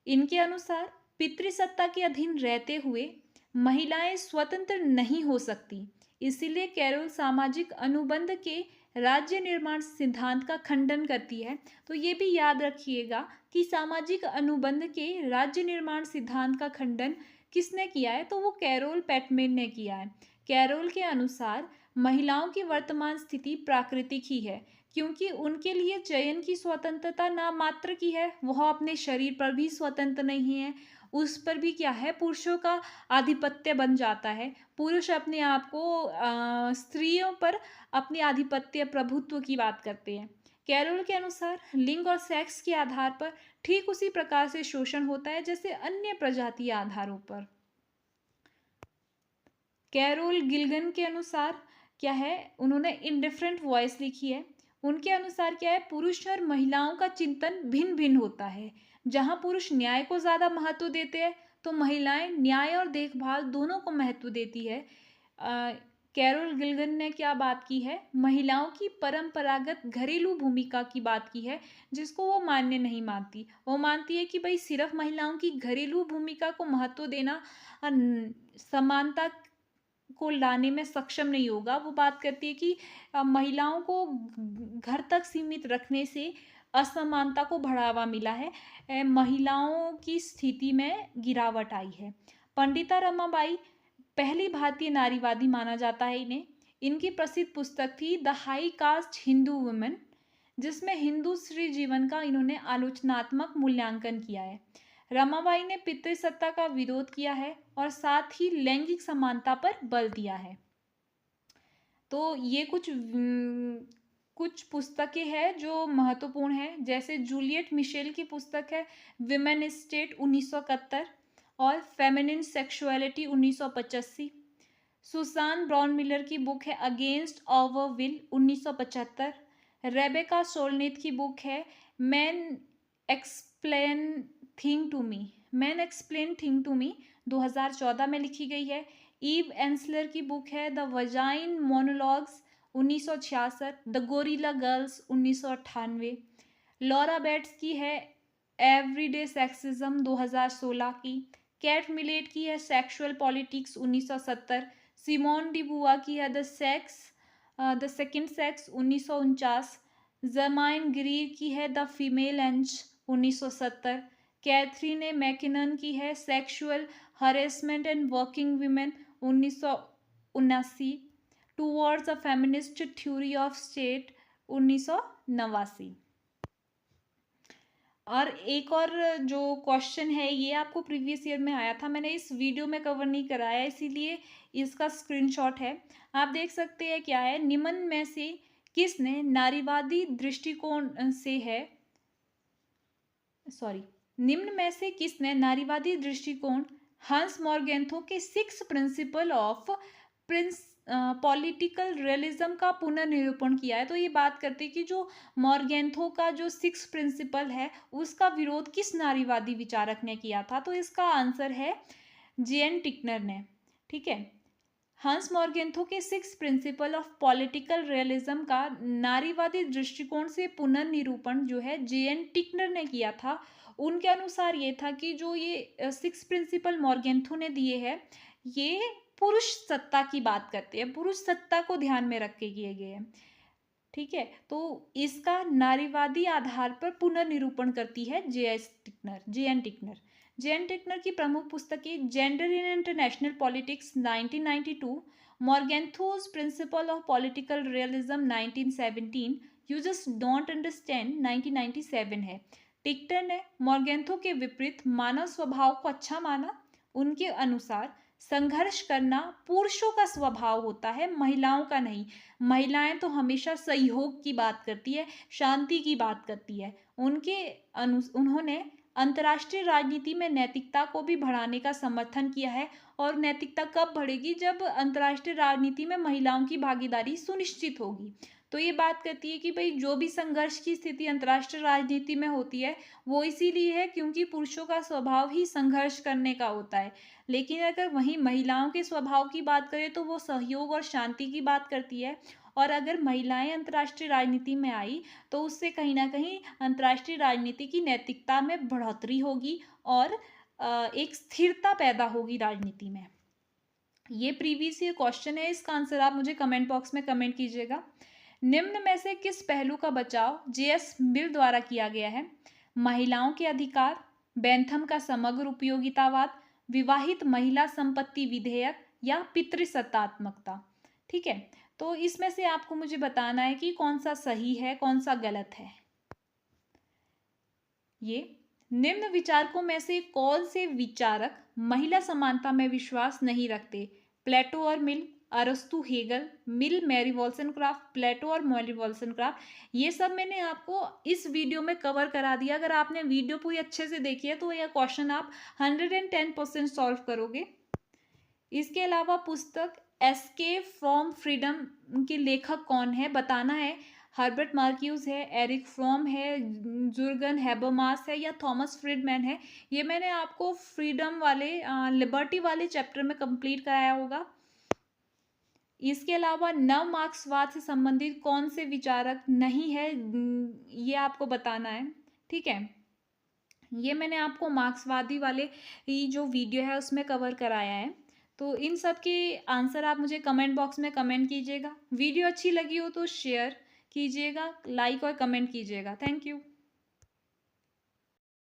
इनके अनुसार पितृसत्ता के अधीन रहते हुए महिलाएं स्वतंत्र नहीं हो सकती, इसीलिए कैरोल सामाजिक अनुबंध के राज्य निर्माण सिद्धांत का खंडन करती है। तो ये भी याद रखिएगा कि सामाजिक अनुबंध के राज्य निर्माण सिद्धांत का खंडन किसने किया है, तो वो कैरोल पैटमैन ने किया है। कैरोल के अनुसार महिलाओं की वर्तमान स्थिति प्राकृतिक ही है, क्योंकि उनके लिए चयन की स्वतंत्रता ना मात्र की है, वह अपने शरीर पर भी स्वतंत्र नहीं है, उस पर भी क्या है, पुरुषों का आधिपत्य बन जाता है। पुरुष अपने आप को स्त्रियों पर अपने आधिपत्य प्रभुत्व की बात करते हैं। कैरोल के अनुसार लिंग और सेक्स के आधार पर ठीक उसी प्रकार से शोषण होता है जैसे अन्य प्रजातीय आधारों पर। कैरोल गिल्गन के अनुसार क्या है, उन्होंने इंडिफरेंट वॉइस लिखी है। उनके अनुसार क्या है, पुरुष और महिलाओं का चिंतन भिन्न भिन्न होता है। जहाँ पुरुष न्याय को ज़्यादा महत्व देते हैं तो महिलाएं न्याय और देखभाल दोनों को महत्व देती है। कैरोल गिल्गन ने क्या बात की है, महिलाओं की परंपरागत घरेलू भूमिका की बात की है, जिसको वो मान्य नहीं मानती। वो मानती है कि भाई सिर्फ महिलाओं की घरेलू भूमिका को महत्व देना समानता को लाने में सक्षम नहीं होगा। वो बात करती है कि महिलाओं को घर तक सीमित रखने से असमानता को बढ़ावा मिला है, महिलाओं की स्थिति में गिरावट आई है। पंडिता रमाबाई पहली भारतीय नारीवादी माना जाता है इन्हें। इनकी प्रसिद्ध पुस्तक थी the high cast Hindu women, जिसमें हिंदू स्त्री जीवन का इन्होंने आलोचनात्मक मूल्यांकन किया है। रमाबाई ने पितृसत्ता का विरोध किया है और साथ ही लैंगिक समानता पर बल दिया है। तो ये कुछ पुस्तकें हैं जो महत्वपूर्ण हैं, जैसे जूलियट मिशेल की पुस्तक है विमेन स्टेट 1971 और feminine sexuality 1985। Susan Brownmiller की बुक है against our will 1975। Rebecca Solnit की बुक है man explain thing to me 2014 में लिखी गई है। ईव एंसलर की बुक है the vagina monologues 1966, the gorilla girls 1998। Laura Bates की है एवरीडे सेक्सिज्म 2016 की। कैट मिलेट की है सेक्सुअल पॉलिटिक्स 1970। सिमोन डी बुआ की है द सेकंड सेक्स 1949। जमाइन ग्रीर की है द फीमेल एंज 1970। कैथरीन मैकिनन की है sexual harassment and working women 1979। Towards a feminist theory of state 1989। और एक और जो क्वेश्चन है ये आपको प्रीवियस ईयर में आया था, मैंने इस वीडियो में कवर नहीं कराया इसीलिए इसका स्क्रीनशॉट है। आप देख सकते हैं क्या है, निम्न में से किसने नारीवादी दृष्टिकोण से है निम्न में से किसने नारीवादी दृष्टिकोण हंस मॉर्गेंथो के 6 प्रिंसिपल ऑफ पॉलिटिकल रियलिज्म का पुनर्निरूपण किया है। तो ये बात करते हैं कि जो मॉर्गेंथो का जो 6 प्रिंसिपल है उसका विरोध किस नारीवादी विचारक ने किया था, तो इसका आंसर है जे.एन. टिकनर ने। ठीक है, हंस मॉर्गेंथो के 6 प्रिंसिपल ऑफ पॉलिटिकल रियलिज्म का नारीवादी दृष्टिकोण से पुनर्निरूपण जो है जे.एन. टिकनर ने किया था। उनके अनुसार ये था कि जो ये 6 प्रिंसिपल मॉर्गेंथो ने दिए हैं ये पुरुष सत्ता की बात करते हैं, पुरुष सत्ता को ध्यान में रख के किए गए हैं। ठीक है, तो इसका नारीवादी आधार पर पुनर्निरूपण करती है जे एन टिकनर की प्रमुख पुस्तकें gender in international politics 1992, Morgenthau's principle of political realism 1917, you just don't understand 1997 है। टिक्टर ने मॉर्गेंथो के विपरीत मानव स्वभाव को अच्छा माना। उनके अनुसार संघर्ष करना पुरुषों का स्वभाव होता है, महिलाओं का नहीं। महिलाएं तो हमेशा सहयोग की बात करती है, शांति की बात करती है। उन्होंने अंतर्राष्ट्रीय राजनीति में नैतिकता को भी बढ़ाने का समर्थन किया है। और नैतिकता कब बढ़ेगी? जब अंतर्राष्ट्रीय राजनीति में महिलाओं की भागीदारी सुनिश्चित होगी। तो ये बात करती है कि भाई जो भी संघर्ष की स्थिति अंतर्राष्ट्रीय राजनीति में होती है वो इसीलिए है क्योंकि पुरुषों का स्वभाव ही संघर्ष करने का होता है। लेकिन अगर वहीं महिलाओं के स्वभाव की बात करें तो वो सहयोग और शांति की बात करती है। और अगर महिलाएं अंतर्राष्ट्रीय राजनीति में आई तो उससे कहीं ना कहीं अंतर्राष्ट्रीय राजनीति की नैतिकता में बढ़ोतरी होगी और एक स्थिरता पैदा होगी राजनीति में। ये प्रीवियस ईयर क्वेश्चन है, इसका आंसर आप मुझे कमेंट बॉक्स में कमेंट कीजिएगा। निम्न में से किस पहलू का बचाव जे.एस. मिल द्वारा किया गया है? महिलाओं के अधिकार, बेंथम का समग्र उपयोगितावाद, विवाहित महिला संपत्ति विधेयक या पितृसत्तात्मकता। ठीक है, तो इसमें से आपको मुझे बताना है कि कौन सा सही है, कौन सा गलत है। ये निम्न विचारकों में से कौन से विचारक महिला समानता में विश्वास नहीं रखते? प्लेटो और मिल, अरस्तु हेगल, मिल मैरी वॉल्सनक्राफ्ट, प्लेटो और मैरी वॉल्सनक्राफ्ट। ये सब मैंने आपको इस वीडियो में कवर करा दिया। अगर आपने वीडियो पूरी अच्छे से देखी है तो यह क्वेश्चन आप 110% सॉल्व करोगे। इसके अलावा पुस्तक एस्केप फ्रॉम फ्रीडम के लेखक कौन है बताना है। हर्बर्ट मार्क्यूज है, एरिक फ्रॉम है, जुर्गन हैबरमास है या थॉमस फ्रीडमैन है। ये मैंने आपको फ्रीडम वाले लिबर्टी वाले चैप्टर में कंप्लीट कराया होगा। इसके अलावा नव मार्क्सवाद से संबंधित कौन से विचारक नहीं है ये आपको बताना है। ठीक है, ये मैंने आपको मार्क्सवादी वाले ये जो वीडियो है उसमें कवर कराया है। तो इन सब के आंसर आप मुझे कमेंट बॉक्स में कमेंट कीजिएगा। वीडियो अच्छी लगी हो तो शेयर कीजिएगा, लाइक और कमेंट कीजिएगा। Thank you.